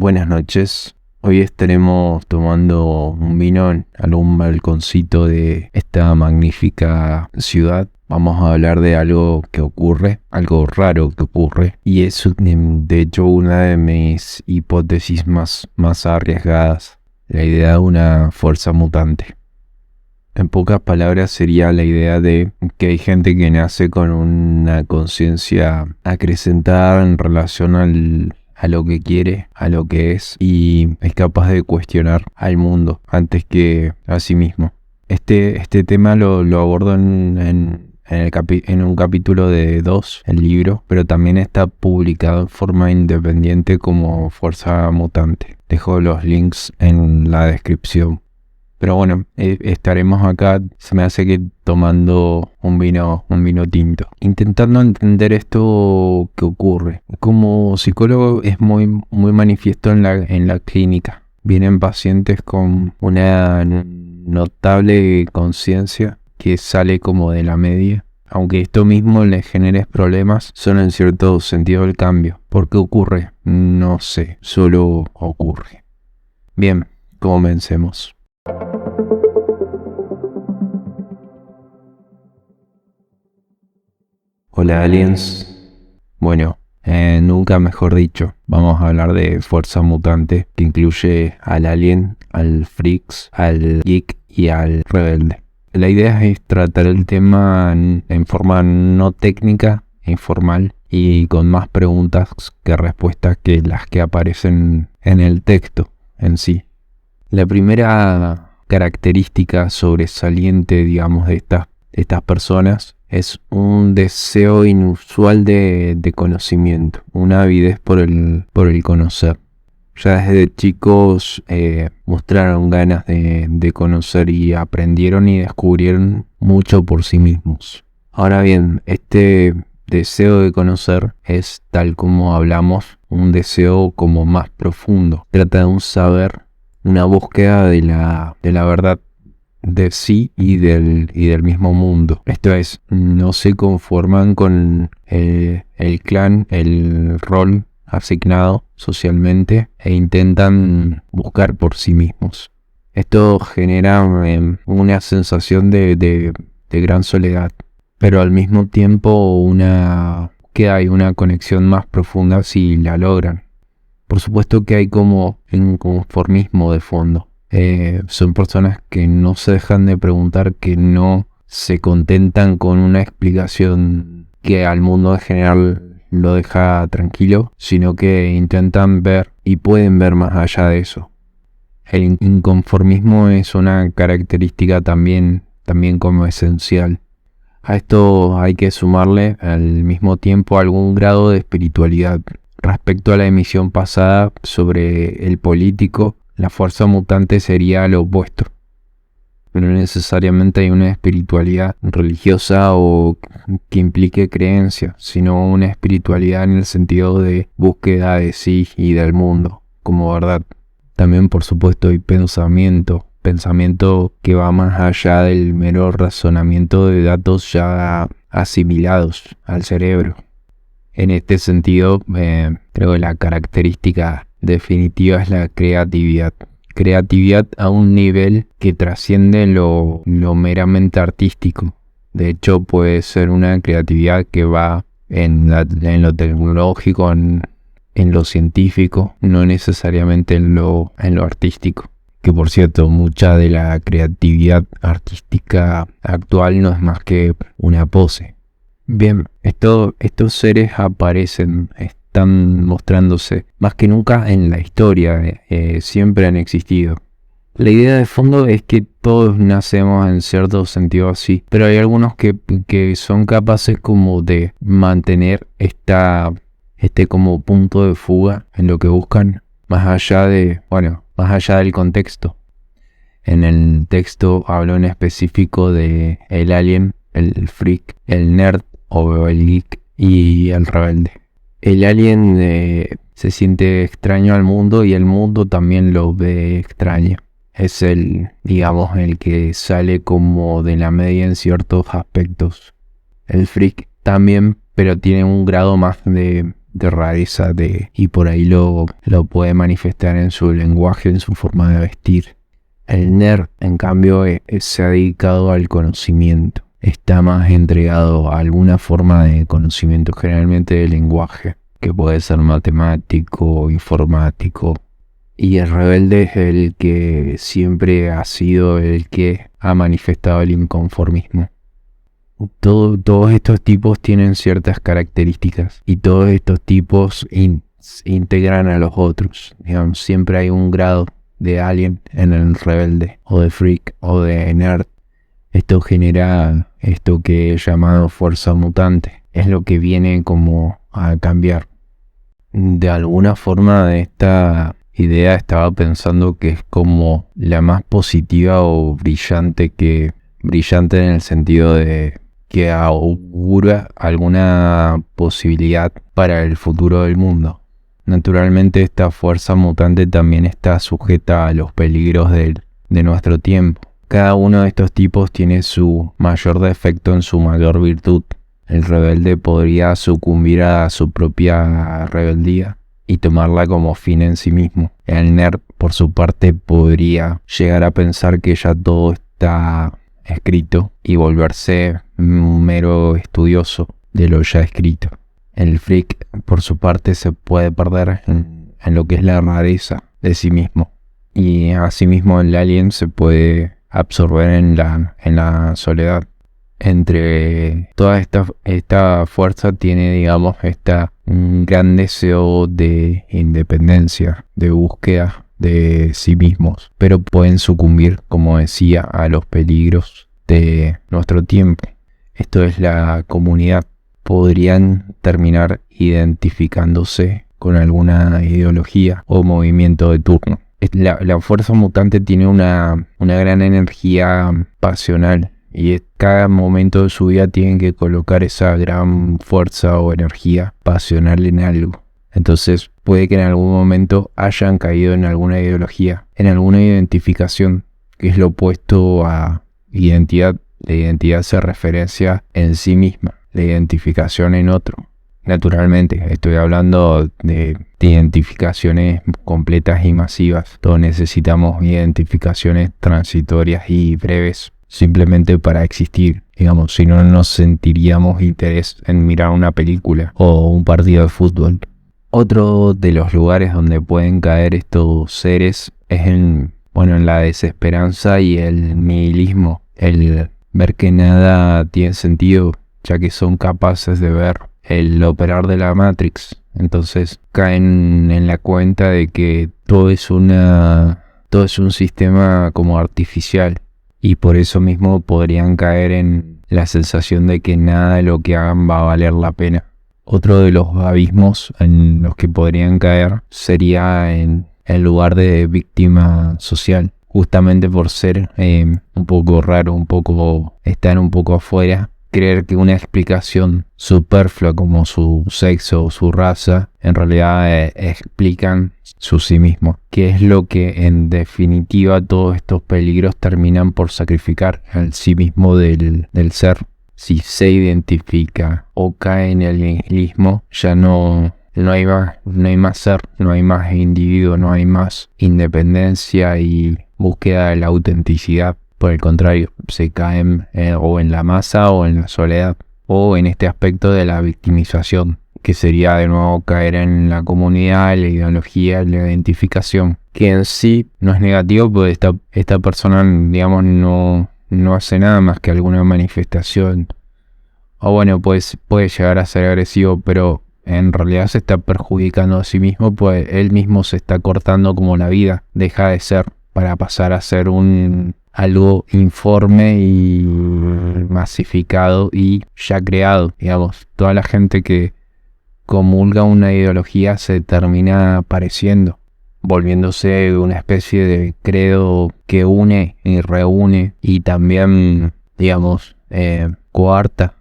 Buenas noches. Hoy estaremos tomando un vino en algún balconcito de esta magnífica ciudad. Vamos a hablar de algo que ocurre, algo raro que ocurre. Y es de hecho una de mis hipótesis más arriesgadas. La idea de una fuerza mutante. En pocas palabras sería la idea de que hay gente que nace con una conciencia acrecentada en relación a lo que quiere, a lo que es, y es capaz de cuestionar al mundo antes que a sí mismo. Este tema lo abordo en un capítulo de 2, el libro, pero también está publicado en forma independiente como Fuerza Mutante. Dejo los links en la descripción. Pero bueno, estaremos acá, se me hace que tomando un vino tinto, intentando entender esto que ocurre. Como psicólogo es muy manifiesto en la clínica. Vienen pacientes con una notable conciencia que sale como de la media. Aunque esto mismo les genere problemas, son en cierto sentido el cambio. ¿Por qué ocurre? No sé, solo ocurre. Bien, comencemos. Hola aliens. Bueno, nunca mejor dicho, vamos a hablar de fuerza mutante que incluye al alien, al freaks, al geek y al rebelde. La idea es tratar el tema en forma no técnica, informal y con más preguntas que respuestas que las que aparecen en el texto en sí. La primera característica sobresaliente, digamos, de estas personas es un deseo inusual de conocimiento, una avidez por el conocer. Ya desde chicos mostraron ganas de conocer y aprendieron y descubrieron mucho por sí mismos. Ahora bien, este deseo de conocer es, tal como hablamos, un deseo como más profundo. Trata de un saber, una búsqueda de la verdad de sí y del mismo mundo. Esto es, no se conforman con el clan, el rol asignado socialmente e intentan buscar por sí mismos. Esto genera una sensación de gran soledad, pero al mismo tiempo que hay una conexión más profunda si la logran. Por supuesto que hay como un conformismo de fondo. Son personas que no se dejan de preguntar, que no se contentan con una explicación que al mundo en general lo deja tranquilo, sino que intentan ver y pueden ver más allá de eso. El inconformismo es una característica también como esencial. A esto hay que sumarle al mismo tiempo algún grado de espiritualidad. Respecto a la emisión pasada sobre el político, la fuerza mutante sería lo opuesto. No necesariamente hay una espiritualidad religiosa o que implique creencia, sino una espiritualidad en el sentido de búsqueda de sí y del mundo como verdad. También, por supuesto, hay pensamiento que va más allá del mero razonamiento de datos ya asimilados al cerebro. En este sentido, creo que la característica definitiva es la creatividad. Creatividad a un nivel que trasciende lo meramente artístico. De hecho, puede ser una creatividad que va en lo tecnológico, en lo científico, no necesariamente en lo artístico. Que por cierto, mucha de la creatividad artística actual no es más que una pose. Bien, estos seres están mostrándose más que nunca en la historia, siempre han existido. La idea de fondo es que todos nacemos en cierto sentido así, pero hay algunos que son capaces como de mantener este como punto de fuga en lo que buscan, más allá del contexto. En el texto hablo en específico de el alien, el freak, el nerd o el geek y el rebelde. El alien se siente extraño al mundo y el mundo también lo ve extraño. Es el que sale como de la media en ciertos aspectos. El freak también, pero tiene un grado más de de rareza, y por ahí lo puede manifestar en su lenguaje, en su forma de vestir. El nerd, en cambio, se ha dedicado al conocimiento. Está más entregado a alguna forma de conocimiento, generalmente de lenguaje, que puede ser matemático, informático. Y el rebelde es el que siempre ha sido el que ha manifestado el inconformismo. Todos estos tipos tienen ciertas características y todos estos tipos integran a los otros. Digamos, siempre hay un grado de alien en el rebelde, o de freak, o de nerd. Esto genera esto que es llamado fuerza mutante. Es lo que viene como a cambiar. De alguna forma de esta idea estaba pensando que es como la más positiva o brillante en el sentido de que augura alguna posibilidad para el futuro del mundo. Naturalmente esta fuerza mutante también está sujeta a los peligros de nuestro tiempo. Cada uno de estos tipos tiene su mayor defecto en su mayor virtud. El rebelde podría sucumbir a su propia rebeldía y tomarla como fin en sí mismo. El nerd, por su parte, podría llegar a pensar que ya todo está escrito y volverse un mero estudioso de lo ya escrito. El freak, por su parte, se puede perder en lo que es la rareza de sí mismo. Y asimismo el alien se puede absorber en la soledad. Entre toda esta fuerza tiene, digamos, un gran deseo de independencia, de búsqueda de sí mismos, pero pueden sucumbir, como decía, a los peligros de nuestro tiempo. Esto es la comunidad. Podrían terminar identificándose con alguna ideología o movimiento de turno. La fuerza mutante tiene una gran energía pasional y cada momento de su vida tienen que colocar esa gran fuerza o energía pasional en algo. Entonces puede que en algún momento hayan caído en alguna ideología, en alguna identificación, que es lo opuesto a identidad. La identidad se referencia en sí misma, la identificación en otro. Naturalmente, estoy hablando de identificaciones completas y masivas. Todos necesitamos identificaciones transitorias y breves, simplemente para existir. Digamos, si no, no sentiríamos interés en mirar una película o un partido de fútbol. Otro de los lugares donde pueden caer estos seres es en la desesperanza y el nihilismo. El ver que nada tiene sentido, ya que son capaces de ver el operar de la Matrix. Entonces caen en la cuenta de que todo es un sistema como artificial, y por eso mismo podrían caer en la sensación de que nada de lo que hagan va a valer la pena. Otro de los abismos en los que podrían caer sería en el lugar de víctima social, justamente por ser un poco raro, estar un poco afuera. Creer que una explicación superflua como su sexo o su raza en realidad explican su sí mismo, que es lo que en definitiva todos estos peligros terminan por sacrificar al sí mismo del ser. Si se identifica o cae en el nihilismo, ya no hay más ser, no hay más individuo, no hay más independencia y búsqueda de la autenticidad. Por el contrario, se caen o en la masa o en la soledad, o en este aspecto de la victimización, que sería de nuevo caer en la comunidad, la ideología, la identificación, que en sí no es negativo, porque esta persona, digamos, no hace nada más que alguna manifestación, o bueno, pues puede llegar a ser agresivo, pero en realidad se está perjudicando a sí mismo, pues él mismo se está cortando como la vida, deja de ser para pasar a ser algo informe y masificado y ya creado. Digamos, toda la gente que comulga una ideología se termina pareciendo, volviéndose una especie de credo que une y reúne y también, digamos, coarta,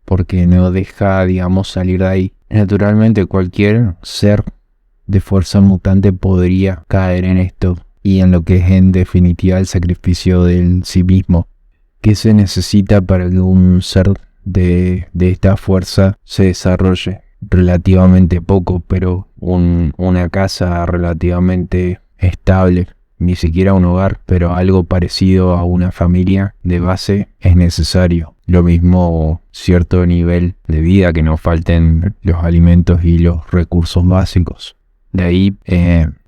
porque no deja, digamos, salir de ahí. Naturalmente cualquier ser de fuerza mutante podría caer en esto y en lo que es en definitiva el sacrificio del sí mismo. ¿Qué se necesita para que un ser de esta fuerza se desarrolle? relativamente poco, pero una casa relativamente estable, ni siquiera un hogar, pero algo parecido a una familia de base es necesario. Lo mismo cierto nivel de vida, que no falten los alimentos y los recursos básicos. De ahí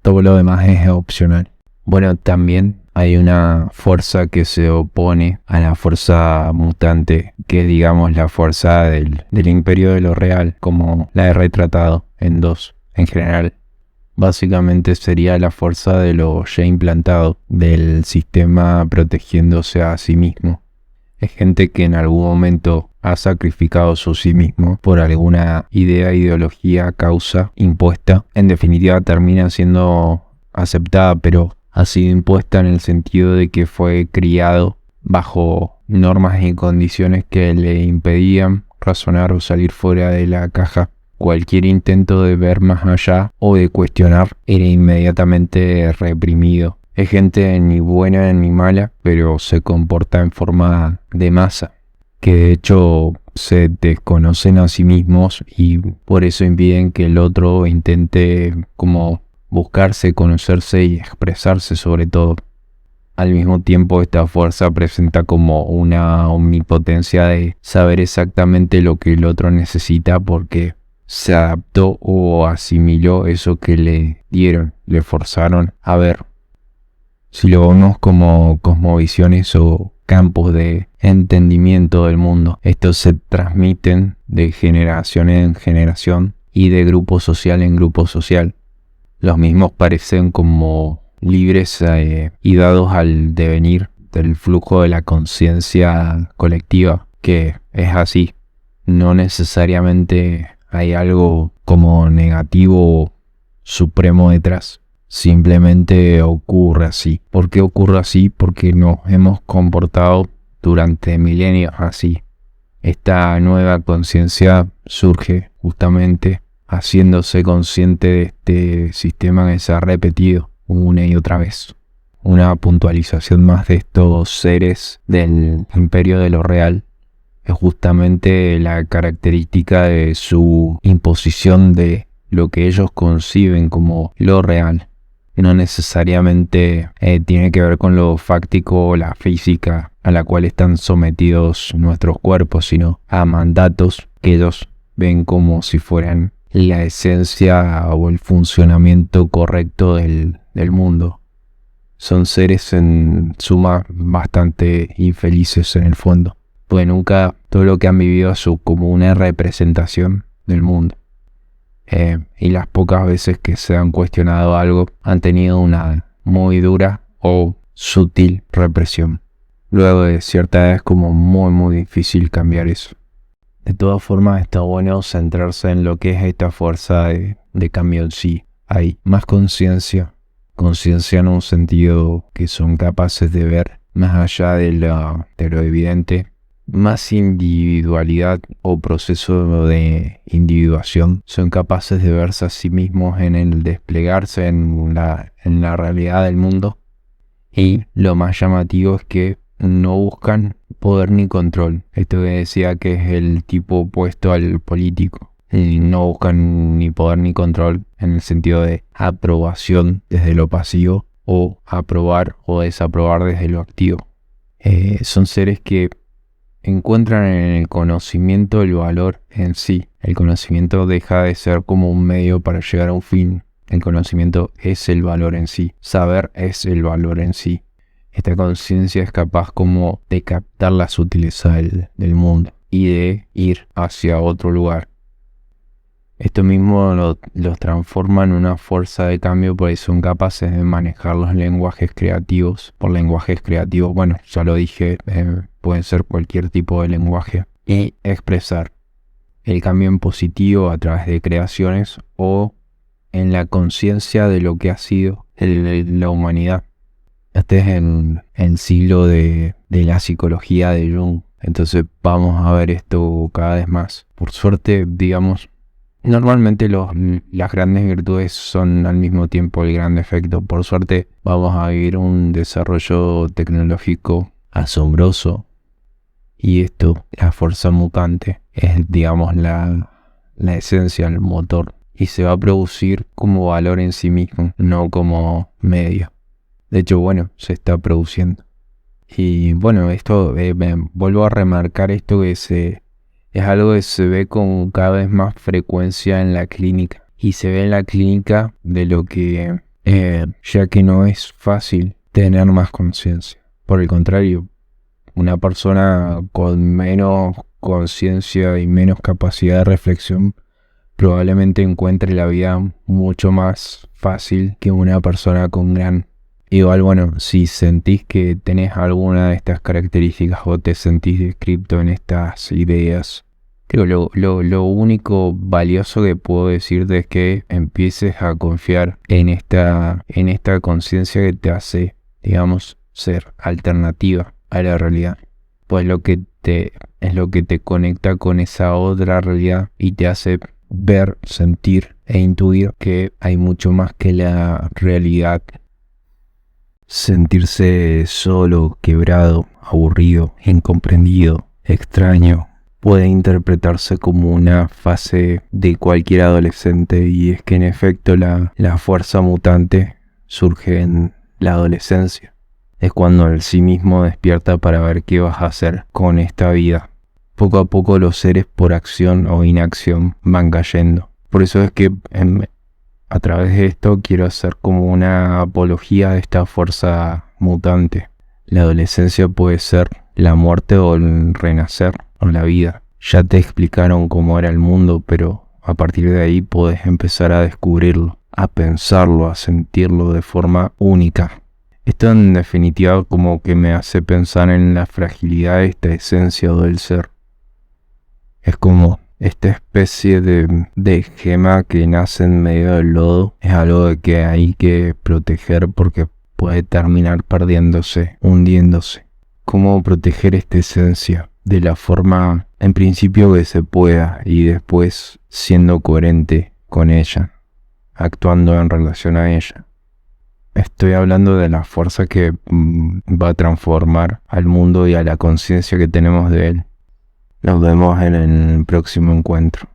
todo lo demás es opcional. Bueno, también hay una fuerza que se opone a la fuerza mutante, que es, digamos, la fuerza del imperio de lo real, como la he retratado en 2 en general. Básicamente sería la fuerza de lo ya implantado, del sistema protegiéndose a sí mismo. Es gente que en algún momento ha sacrificado su sí mismo por alguna idea, ideología, causa impuesta. En definitiva termina siendo aceptada, pero ha sido impuesta en el sentido de que fue criado bajo normas y condiciones que le impedían razonar o salir fuera de la caja. Cualquier intento de ver más allá o de cuestionar era inmediatamente reprimido. Es gente ni buena ni mala, pero se comporta en forma de masa, que de hecho se desconocen a sí mismos y por eso impiden que el otro intente como buscarse, conocerse y expresarse sobre todo. Al mismo tiempo, esta fuerza presenta como una omnipotencia de saber exactamente lo que el otro necesita porque se adaptó o asimiló eso que le dieron, le forzaron a ver. Si lo vemos como cosmovisiones o campos de entendimiento del mundo, estos se transmiten de generación en generación y de grupo social en grupo social. Los mismos parecen como libres y dados al devenir del flujo de la conciencia colectiva, que es así. No necesariamente hay algo como negativo o supremo detrás. Simplemente ocurre así. ¿Por qué ocurre así? Porque nos hemos comportado durante milenios así. Esta nueva conciencia surge justamente haciéndose consciente de este sistema que se ha repetido una y otra vez. Una puntualización más de estos seres del imperio de lo real es justamente la característica de su imposición de lo que ellos conciben como lo real. No necesariamente tiene que ver con lo fáctico o la física a la cual están sometidos nuestros cuerpos, sino a mandatos que ellos ven como si fueran la esencia o el funcionamiento correcto del mundo. Son seres en suma bastante infelices en el fondo, pues nunca todo lo que han vivido es como una representación del mundo. Y las pocas veces que se han cuestionado algo han tenido una muy dura o sutil represión. Luego de cierta edad es como muy difícil cambiar eso. De todas formas está bueno centrarse en lo que es esta fuerza de cambio en sí. Hay más conciencia en un sentido que son capaces de ver más allá de lo evidente. Más individualidad o proceso de individuación, son capaces de verse a sí mismos en el desplegarse en la realidad del mundo. Y lo más llamativo es que no buscan poder ni control. Esto que decía que es el tipo opuesto al político. Y no buscan ni poder ni control en el sentido de aprobación desde lo pasivo o aprobar o desaprobar desde lo activo. Son seres que encuentran en el conocimiento el valor en sí. El conocimiento deja de ser como un medio para llegar a un fin. El conocimiento es el valor en sí. Saber es el valor en sí. Esta conciencia es capaz como de captar la sutileza del mundo y de ir hacia otro lugar. Esto mismo los transforma en una fuerza de cambio porque son capaces de manejar los lenguajes creativos. Por lenguajes creativos, bueno, ya lo dije, pueden ser cualquier tipo de lenguaje. Y expresar el cambio en positivo a través de creaciones o en la conciencia de lo que ha sido la humanidad. Este es el siglo de la psicología de Jung. Entonces vamos a ver esto cada vez más. Por suerte, digamos, normalmente las grandes virtudes son al mismo tiempo el gran defecto. Por suerte vamos a vivir un desarrollo tecnológico asombroso. Y esto, la fuerza mutante, es, digamos, la la esencia, el motor, y se va a producir como valor en sí mismo, no como medio. De hecho, bueno, se está produciendo. Y bueno, esto, vuelvo a remarcar esto que es algo que se ve con cada vez más frecuencia en la clínica. Y se ve en la clínica de lo que, ya que no es fácil tener más conciencia. Por el contrario, una persona con menos conciencia y menos capacidad de reflexión probablemente encuentre la vida mucho más fácil que una persona con gran. Igual, bueno, si sentís que tenés alguna de estas características o te sentís descripto en estas ideas, creo lo único valioso que puedo decirte es que empieces a confiar en esta conciencia que te hace, digamos, ser alternativa a la realidad. Pues es lo que te conecta con esa otra realidad y te hace ver, sentir e intuir que hay mucho más que la realidad. Sentirse solo, quebrado, aburrido, incomprendido, extraño, puede interpretarse como una fase de cualquier adolescente, y es que en efecto la fuerza mutante surge en la adolescencia. Es cuando el sí mismo despierta para ver qué vas a hacer con esta vida. Poco a poco los seres por acción o inacción van cayendo. Por eso es que a través de esto quiero hacer como una apología de esta fuerza mutante. La adolescencia puede ser la muerte o el renacer o la vida. Ya te explicaron cómo era el mundo, pero a partir de ahí podés empezar a descubrirlo, a pensarlo, a sentirlo de forma única. Esto en definitiva como que me hace pensar en la fragilidad de esta esencia del ser. Es como esta especie de gema que nace en medio del lodo. Es algo que hay que proteger porque puede terminar perdiéndose, hundiéndose. ¿Cómo proteger esta esencia? De la forma, en principio, que se pueda, y después siendo coherente con ella, actuando en relación a ella. Estoy hablando de la fuerza que va a transformar al mundo y a la conciencia que tenemos de él. Nos vemos en el próximo encuentro.